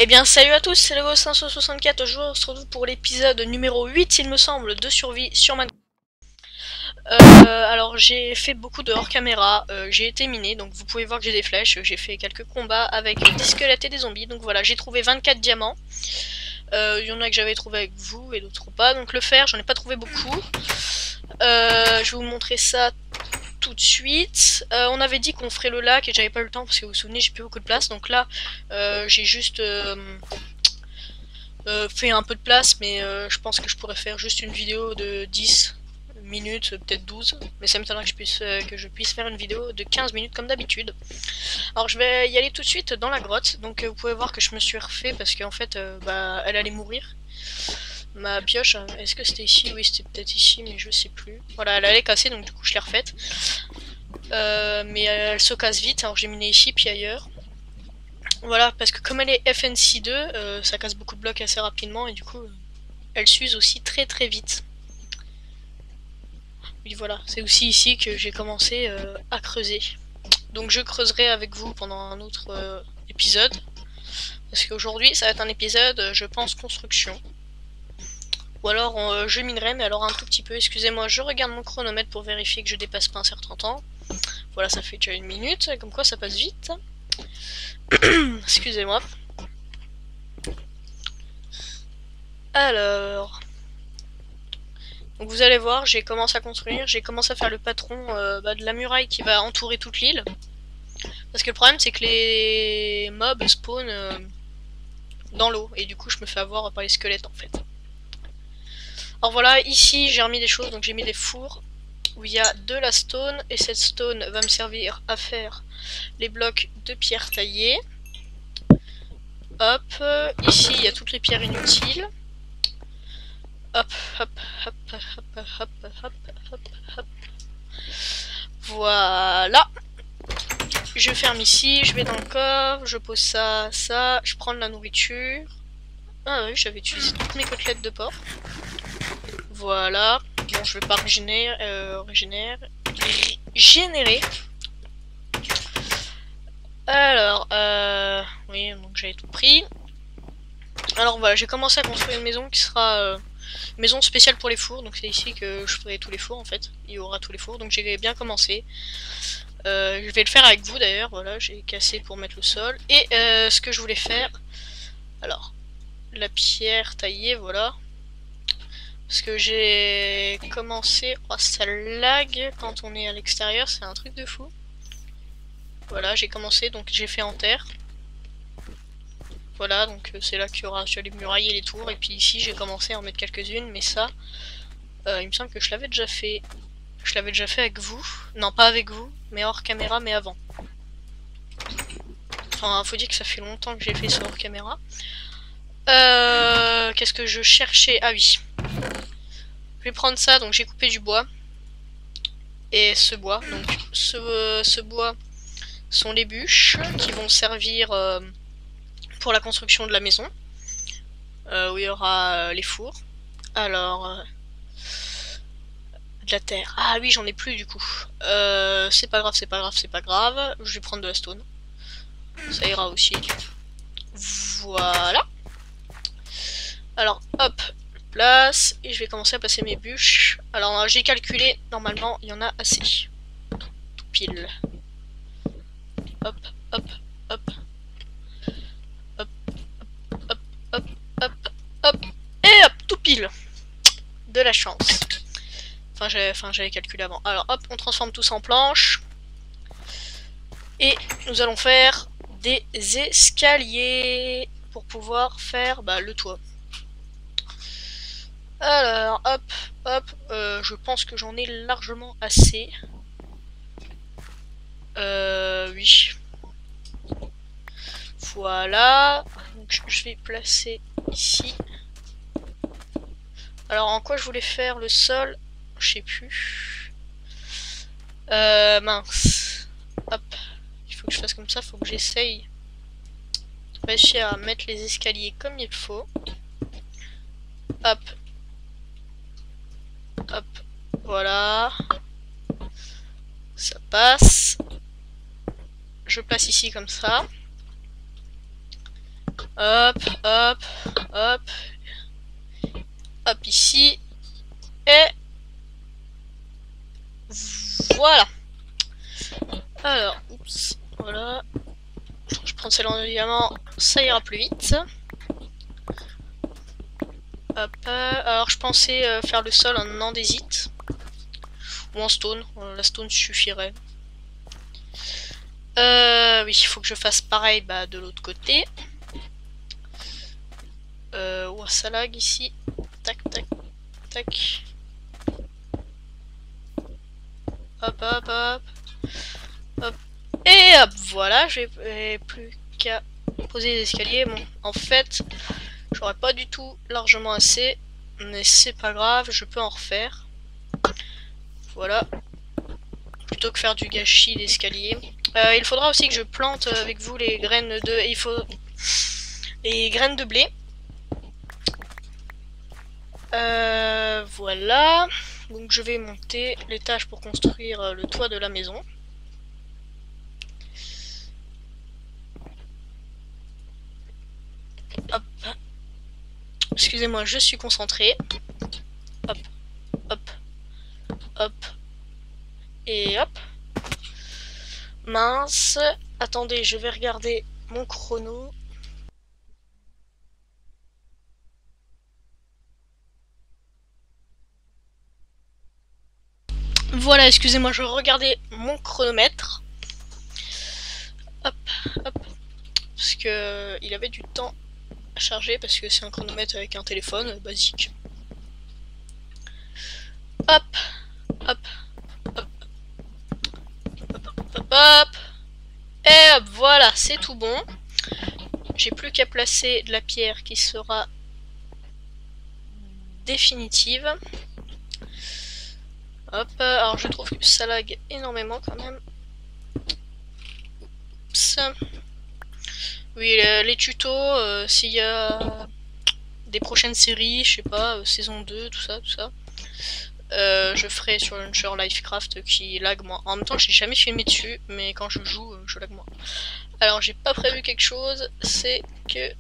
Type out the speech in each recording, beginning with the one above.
Eh bien salut à tous, c'est Lego564, aujourd'hui on se retrouve pour l'épisode numéro 8 il me semble de survie sur ma... alors j'ai fait beaucoup de hors caméra, j'ai été miné, donc vous pouvez voir que j'ai des flèches, j'ai fait quelques combats avec des squelettes et des zombies, donc voilà, j'ai trouvé 24 diamants. Il y en a que j'avais trouvé avec vous et d'autres pas, donc le fer j'en ai pas trouvé beaucoup. Je vais vous montrer ça tout de suite. On avait dit qu'on ferait le lac et j'avais pas eu le temps parce que vous vous souvenez j'ai plus beaucoup de place, donc là j'ai juste fait un peu de place, mais je pense que je pourrais faire juste une vidéo de 10 minutes, peut-être 12, mais ça m'étonnerait que je puisse faire une vidéo de 15 minutes comme d'habitude. Alors je vais y aller tout de suite dans la grotte, donc vous pouvez voir que je me suis refait parce qu'en fait elle allait mourir. Ma pioche, est-ce que c'était ici? Oui, c'était peut-être ici, mais je sais plus. Voilà, elle allait casser, donc du coup je l'ai refaite. Mais elle se casse vite, alors j'ai miné ici puis ailleurs. Voilà, parce que comme elle est FNC2, ça casse beaucoup de blocs assez rapidement et du coup elle s'use aussi très très vite. Oui voilà, c'est aussi ici que j'ai commencé à creuser. Donc je creuserai avec vous pendant un autre épisode. Parce qu'aujourd'hui ça va être un épisode, je pense, construction. Ou alors je minerai, mais alors un tout petit peu, excusez-moi, je regarde mon chronomètre pour vérifier que je dépasse pas un certain temps. Voilà, ça fait déjà 1 minute, comme quoi ça passe vite. Excusez-moi. Alors... Donc vous allez voir, j'ai commencé à construire, j'ai commencé à faire le patron de la muraille qui va entourer toute l'île. Parce que le problème c'est que les mobs spawnent dans l'eau, et du coup je me fais avoir par les squelettes en fait. Alors voilà, ici j'ai remis des choses, donc j'ai mis des fours où il y a de la stone, et cette stone va me servir à faire les blocs de pierre taillées. Hop, ici il y a toutes les pierres inutiles. Hop, hop, hop, hop, hop, hop, hop, hop, hop. Voilà. Je ferme ici, je vais dans le coffre, je pose ça, ça, je prends de la nourriture. Ah oui, j'avais utilisé toutes mes côtelettes de porc. Voilà. Bon, je vais pas générer. Alors, oui, donc j'avais tout pris. Alors voilà, j'ai commencé à construire une maison qui sera une maison spéciale pour les fours. Donc c'est ici que je ferai tous les fours en fait. Il y aura tous les fours, donc j'ai bien commencé. Je vais le faire avec vous d'ailleurs, voilà, j'ai cassé pour mettre le sol. Et ce que je voulais faire, alors, la pierre taillée, voilà. Parce que j'ai commencé, oh ça lag quand on est à l'extérieur, c'est un truc de fou. Voilà, j'ai commencé, donc j'ai fait en terre. Voilà, donc c'est là qu'il y aura sur les murailles et les tours. Et puis ici j'ai commencé à en mettre quelques-unes, mais ça, il me semble que je l'avais déjà fait. Je l'avais déjà fait avec vous. Non, pas avec vous, mais hors caméra, mais avant. Enfin, faut dire que ça fait longtemps que j'ai fait ça hors caméra. Qu'est-ce que je cherchais? Ah oui. Je vais prendre ça, donc j'ai coupé du bois. Et ce bois, donc ce bois sont les bûches qui vont servir pour la construction de la maison. Où il y aura les fours. Alors... de la terre. Ah oui, j'en ai plus du coup. C'est pas grave, c'est pas grave, c'est pas grave. Je vais prendre de la stone. Ça ira aussi. Voilà. Alors, hop, place. Et je vais commencer à placer mes bûches. Alors, j'ai calculé, normalement, il y en a assez. Tout pile. Hop, hop, hop. Hop, hop, hop, hop, hop. Et hop, tout pile. De la chance. Enfin, j'avais calculé avant. Alors, hop, on transforme tout ça en planches. Et nous allons faire des escaliers pour pouvoir faire le toit. Alors, hop, hop, je pense que j'en ai largement assez. Oui. Voilà. Donc, je vais placer ici. Alors, en quoi je voulais faire le sol? Je sais plus. Mince. Hop. Il faut que je fasse comme ça, faut que j'essaye de réussir à mettre les escaliers comme il faut. Hop. Hop. Voilà. Ça passe. Je place ici comme ça. Hop, hop, hop. Hop ici. Et voilà. Alors, oups, voilà. Je prends celle en diamant, ça ira plus vite. Hop, alors je pensais faire le sol en andésite. Ou en stone, la stone suffirait. Oui, il faut que je fasse pareil de l'autre côté. Oh, ça lag ici. Tac, tac, tac. Hop, hop, hop. Hop. Et hop, voilà, j'ai plus qu'à poser les escaliers. Bon, en fait, j'aurais pas du tout largement assez, mais c'est pas grave, je peux en refaire. Voilà. Plutôt que faire du gâchis d'escalier. Il faudra aussi que je plante avec vous les graines de... Il faut... les graines de blé. Voilà. Donc je vais monter l'étage pour construire le toit de la maison. Hop. Excusez-moi, je suis concentré. Hop, hop, hop. Et hop. Mince. Attendez, je vais regarder mon chrono. Voilà, excusez-moi, je regardais mon chronomètre. Hop, hop. Parce que il avait du temps à charger, parce que c'est un chronomètre avec un téléphone basique. Hop, hop, hop, hop, hop, hop. Et hop, voilà, c'est tout bon. J'ai plus qu'à placer de la pierre qui sera définitive. Hop, alors je trouve que ça lag énormément quand même. Oups. Oui, les tutos, s'il y a des prochaines séries, je sais pas, saison 2, tout ça, je ferai sur Launcher Livecraft qui lag moins. En même temps, j'ai jamais filmé dessus, mais quand je joue, je lag moins. Alors, j'ai pas prévu quelque chose, c'est que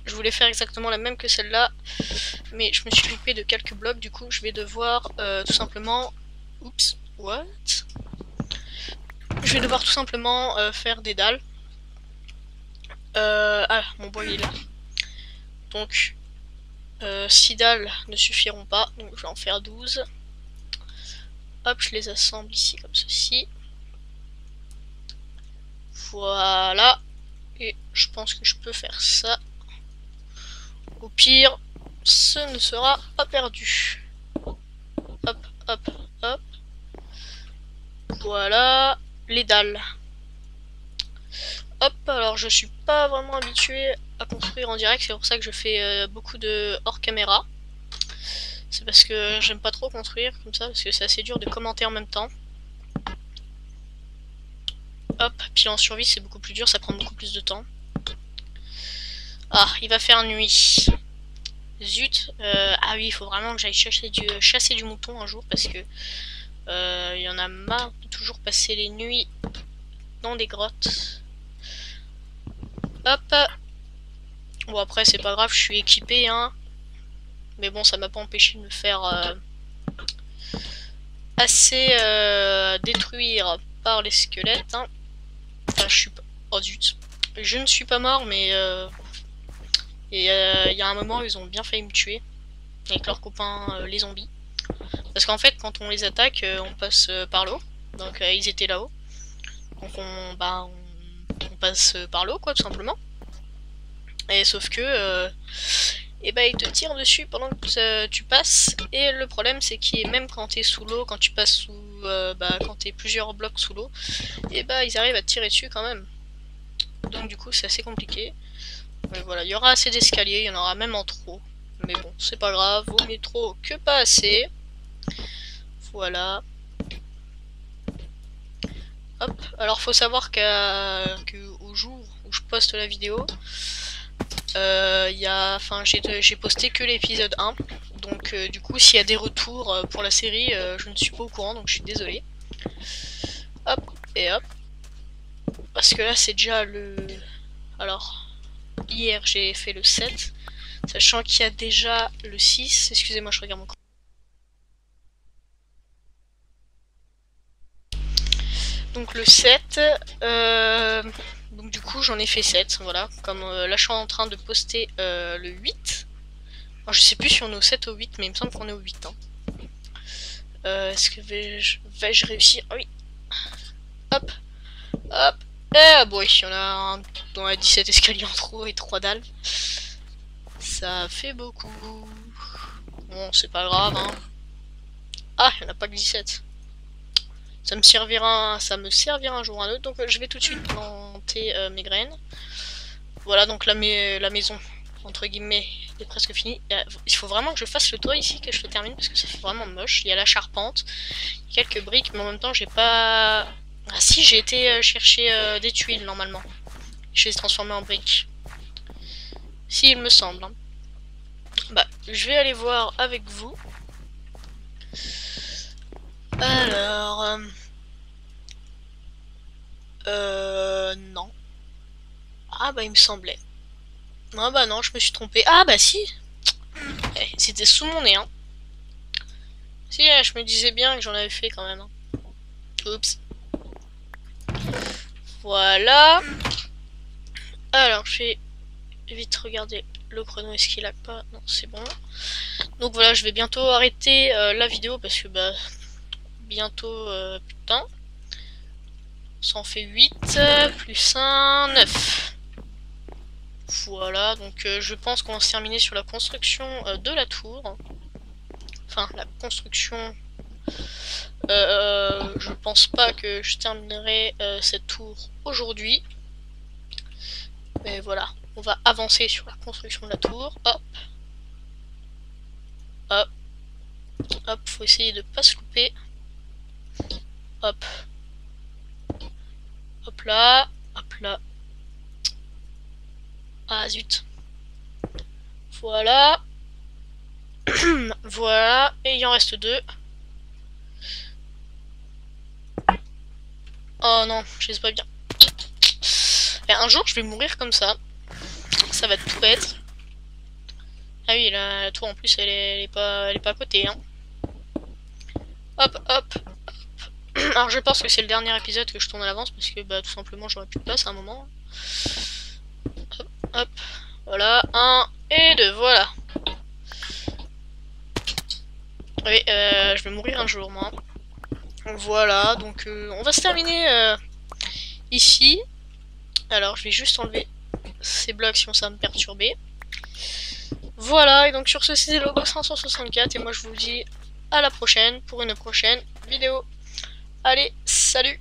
je voulais faire exactement la même que celle-là, mais je me suis loupé de quelques blocs, du coup, je vais devoir tout simplement... Oups, what? Je vais devoir tout simplement faire des dalles. Ah, mon bois il est là. Donc, 6 dalles ne suffiront pas, donc je vais en faire 12. Hop, je les assemble ici comme ceci. Voilà. Et je pense que je peux faire ça. Au pire, ce ne sera pas perdu. Hop, hop, hop. Voilà. Les dalles. Hop, alors je suis pas vraiment habitué à construire en direct, c'est pour ça que je fais beaucoup de hors caméra. C'est parce que j'aime pas trop construire comme ça, parce que c'est assez dur de commenter en même temps. Hop, puis en survie c'est beaucoup plus dur, ça prend beaucoup plus de temps. Ah, il va faire nuit. Zut, ah oui, il faut vraiment que j'aille chasser du mouton un jour, parce que il y en a marre de toujours passer les nuits dans des grottes. Hop. Bon après c'est pas grave, je suis équipé hein. Mais bon ça m'a pas empêché de me faire assez détruire par les squelettes hein. Enfin je suis pas... Oh zut. Je ne suis pas mort mais il y a un moment ils ont bien failli me tuer. Avec leurs copains les zombies. Parce qu'en fait quand on les attaque on passe par l'eau. Donc ils étaient là-haut. Donc on passe par l'eau quoi tout simplement. Et sauf que et ils te tirent dessus pendant que tu passes. Et le problème c'est que même quand t'es sous l'eau, quand tu passes sous quand t'es plusieurs blocs sous l'eau, et ils arrivent à te tirer dessus quand même. Donc du coup c'est assez compliqué. Mais voilà, il y aura assez d'escaliers, il y en aura même en trop. Mais bon, c'est pas grave, vaut mieux trop que pas assez. Voilà. Hop, alors faut savoir qu'au jour où je poste la vidéo, j'ai posté que l'épisode 1. Donc du coup s'il y a des retours pour la série, je ne suis pas au courant, donc je suis désolé. Hop, et hop. Parce que là c'est déjà le... Alors... hier j'ai fait le 7, sachant qu'il y a déjà le 6. Excusez-moi, je regarde mon compte. Donc le 7, donc du coup j'en ai fait 7, voilà. Comme là je suis en train de poster le 8. Alors, je sais plus si on est au 7 ou au 8, mais il me semble qu'on est au 8. Hein. Est-ce que vais-je réussir? Ah oui. Hop, hop. Eh bon, il y en a un dans la 17 escaliers en trop et 3 dalles. Ça fait beaucoup. Bon, c'est pas grave, hein. Ah, il n'y en a pas que 17. Ça me servira un jour ou un autre, donc je vais tout de suite planter mes graines. Voilà, donc la maison, entre guillemets, est presque finie. Il faut vraiment que je fasse le toit ici, que je le termine, parce que ça fait vraiment moche. Il y a la charpente, quelques briques, mais en même temps, j'ai pas... Ah si, j'ai été chercher des tuiles, normalement. Je vais les transformer en briques. Si, il me semble. Hein. Bah, je vais aller voir avec vous. Alors... non. Ah bah, il me semblait. Ah bah non, je me suis trompé. Ah bah si. C'était sous mon nez, hein. Si, je me disais bien que j'en avais fait quand même. Hein. Oups. Voilà. Alors, je vais vite regarder le chrono. Est-ce qu'il a pas... Non, c'est bon. Donc voilà, je vais bientôt arrêter la vidéo parce que bah... Bientôt, putain. Ça en fait 8, plus 1, 9. Voilà, donc je pense qu'on va se terminer sur la construction de la tour. Enfin, la construction... je pense pas que je terminerai cette tour aujourd'hui. Mais voilà, on va avancer sur la construction de la tour. Hop. Hop. Hop, faut essayer de pas se louper. Hop. Hop là. Hop là. Ah zut. Voilà. Voilà. Et il en reste 2. Oh non, je sais pas bien. Et un jour, je vais mourir comme ça. Ça va être tout bête. Ah oui, la tour en plus, elle est pas à côté. Hein. Hop, hop. Alors je pense que c'est le dernier épisode que je tourne à l'avance parce que bah tout simplement j'aurais plus de place à un moment. Hop, hop. Voilà, 1 et 2, voilà. Oui, je vais mourir un jour moi. Voilà, donc on va se terminer ici. Alors je vais juste enlever ces blocs sinon ça va me perturber. Voilà, et donc sur ce c'était Logo 564 et moi je vous dis à la prochaine pour une prochaine vidéo. Allez, salut!